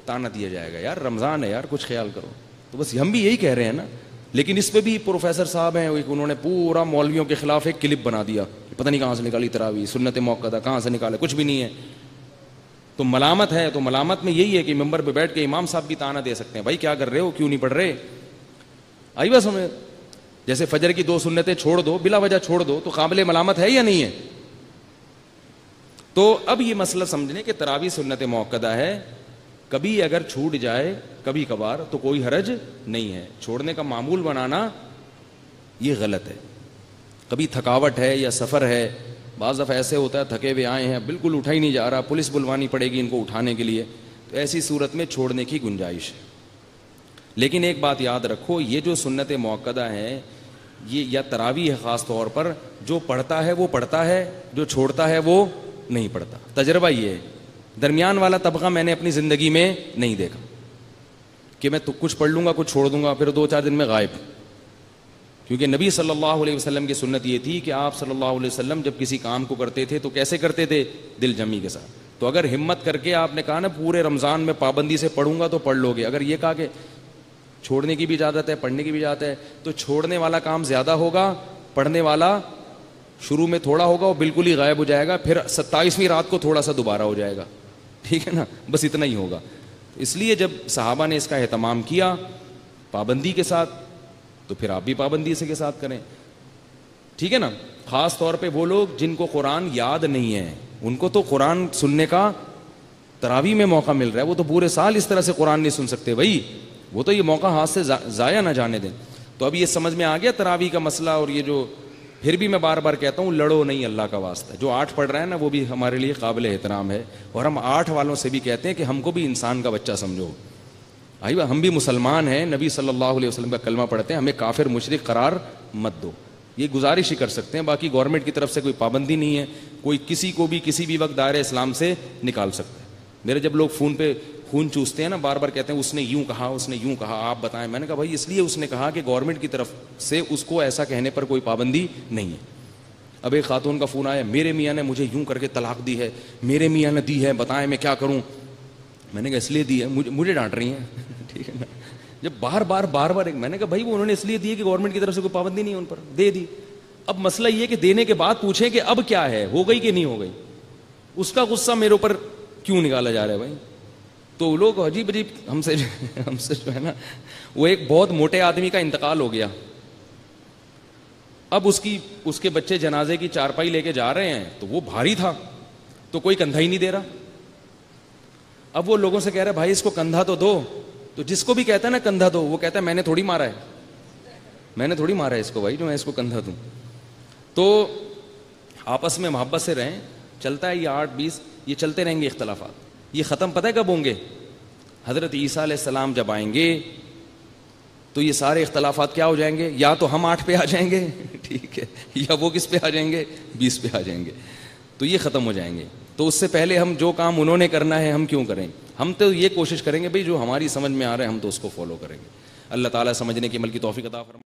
تانا دیا جائے گا یار رمضان ہے یار کچھ خیال کرو. تو بس ہم بھی یہی کہہ رہے ہیں نا. لیکن اس پہ بھی پروفیسر صاحب ہیں, انہوں نے پورا مولویوں کے خلاف ایک کلپ بنا دیا, پتہ نہیں کہاں سے نکالی تراویح, سنت مؤکدہ کہاں سے نکالے, کچھ بھی نہیں ہے. تو ملامت ہے, تو ملامت میں یہی ہے کہ ممبر پہ بیٹھ کے امام صاحب بھی تانا دے سکتے ہیں, بھائی کیا کر رہے ہو, کیوں نہیں پڑھ رہے. آئی بس ہمیں جیسے فجر کی 2 سنتیں چھوڑ دو, بلا وجہ چھوڑ دو, تو قابل ملامت ہے یا نہیں ہے. تو اب یہ مسئلہ سمجھنے کہ تراویح سنت مؤکدہ ہے, کبھی اگر چھوٹ جائے کبھی کبھار تو کوئی حرج نہیں ہے. چھوڑنے کا معمول بنانا یہ غلط ہے. کبھی تھکاوٹ ہے یا سفر ہے, بعض دفعہ ایسے ہوتا ہے تھکے ہوئے آئے ہیں, بالکل اٹھا ہی نہیں جا رہا, پولیس بلوانی پڑے گی ان کو اٹھانے کے لیے, تو ایسی صورت میں چھوڑنے کی گنجائش ہے. لیکن ایک بات یاد رکھو, یہ جو سنت مؤکدہ ہیں یہ یا تراویح ہے خاص طور پر, جو پڑھتا ہے وہ پڑھتا ہے, جو چھوڑتا ہے وہ نہیں پڑھتا. تجربہ یہ ہے, درمیان والا طبقہ میں نے اپنی زندگی میں نہیں دیکھا کہ میں تو کچھ پڑھ لوں گا کچھ چھوڑ دوں گا پھر 2-4 دن میں غائب. کیونکہ نبی صلی اللہ علیہ وسلم کی سنت یہ تھی کہ آپ صلی اللہ علیہ وسلم جب کسی کام کو کرتے تھے تو کیسے کرتے تھے, دل جمی کے ساتھ. تو اگر ہمت کر کے آپ نے کہا نا پورے رمضان میں پابندی سے پڑھوں گا تو پڑھ لو گے, اگر یہ کہا کہ چھوڑنے کی بھی اجازت ہے پڑھنے کی بھی اجازت ہے, تو چھوڑنے والا کام زیادہ ہوگا, پڑھنے والا شروع میں تھوڑا ہوگا, وہ بالکل ہی غائب ہو جائے گا, پھر 27ویں رات کو تھوڑا سا دوبارہ ہو جائے گا. ٹھیک ہے نا, بس اتنا ہی ہوگا. اس لیے جب صحابہ نے اس کا اہتمام کیا پابندی کے ساتھ, تو پھر آپ بھی پابندی سے کے ساتھ کریں. ٹھیک ہے نا. خاص طور پہ وہ لوگ جن کو قرآن یاد نہیں ہے, ان کو تو قرآن سننے کا تراویح میں موقع مل رہا ہے, وہ تو پورے سال اس طرح سے قرآن نہیں سن سکتے بھائی, وہ تو یہ موقع ہاتھ سے ضائع نہ جانے دیں. تو اب یہ سمجھ میں آ گیا تراویح کا مسئلہ. اور یہ جو پھر بھی میں بار بار کہتا ہوں, لڑو نہیں اللہ کا واسطہ. جو 8 پڑھ رہا ہے نا وہ بھی ہمارے لیے قابل احترام ہے, اور ہم 8 والوں سے بھی کہتے ہیں کہ ہم کو بھی انسان کا بچہ سمجھو. آئیے ہم بھی مسلمان ہیں, نبی صلی اللہ علیہ وسلم کا کلمہ پڑھتے ہیں, ہمیں کافر مشرک قرار مت دو. یہ گزارش ہی کر سکتے ہیں, باقی گورنمنٹ کی طرف سے کوئی پابندی نہیں ہے, کوئی کسی کو بھی کسی بھی وقت دائرہ اسلام سے نکال سکتا ہے. میرے جب لوگ فون پہ خون چوستے ہیں نا, بار بار کہتے ہیں اس نے یوں کہا, اس نے یوں کہا, آپ بتائیں. میں نے کہا بھائی اس لیے اس نے کہا کہ گورنمنٹ کی طرف سے اس کو ایسا کہنے پر کوئی پابندی نہیں ہے. اب ایک خاتون کا فون آیا, میرے میاں نے مجھے یوں کر کے طلاق دی ہے, میرے میاں نے دی ہے, بتائیں میں کیا کروں. میں نے کہا اس لیے دی ہے, مجھے ڈانٹ رہی ہیں. ٹھیک ہے نا. جب بار بار میں نے کہا بھائی وہ انہوں نے اس لیے دی ہے کہ گورنمنٹ کی طرف سے کوئی پابندی نہیں ہے, ان پر دے دی. اب مسئلہ یہ کہ دینے کے بعد پوچھیں کہ اب کیا ہے, ہو گئی کہ نہیں ہو گئی. اس کا غصہ میرے اوپر کیوں نکالا جا رہا ہے بھائی. تو لوگ عجیب ہم سے جو ہے نا, وہ ایک بہت موٹے آدمی کا انتقال ہو گیا. اب اس کے بچے جنازے کی چارپائی لے کے جا رہے ہیں, تو وہ بھاری تھا تو کوئی کندھا ہی نہیں دے رہا. اب وہ لوگوں سے کہہ رہا ہے بھائی اس کو کندھا تو دو. تو جس کو بھی کہتا ہے نا کندھا دو, وہ کہتا ہے میں نے تھوڑی مارا ہے اس کو بھائی, جو میں اس کو کندھا دوں. تو آپس میں محبت سے رہیں, چلتا ہے یہ 8-20 یہ چلتے رہیں گے اختلافات. یہ ختم پتہ ہے کب ہوں گے, حضرت عیسیٰ علیہ السلام جب آئیں گے تو یہ سارے اختلافات کیا ہو جائیں گے؟ یا تو ہم 8 پہ آ جائیں گے ٹھیک ہے، یا وہ کس پہ آ جائیں گے؟ 20 پہ آ جائیں گے، تو یہ ختم ہو جائیں گے. تو اس سے پہلے ہم جو کام انہوں نے کرنا ہے ہم کیوں کریں؟ ہم تو یہ کوشش کریں گے بھئی جو ہماری سمجھ میں آ رہا ہے ہم تو اس کو فالو کریں گے. اللہ تعالیٰ سمجھنے کی عمل کی توفیق عطا فرمائے.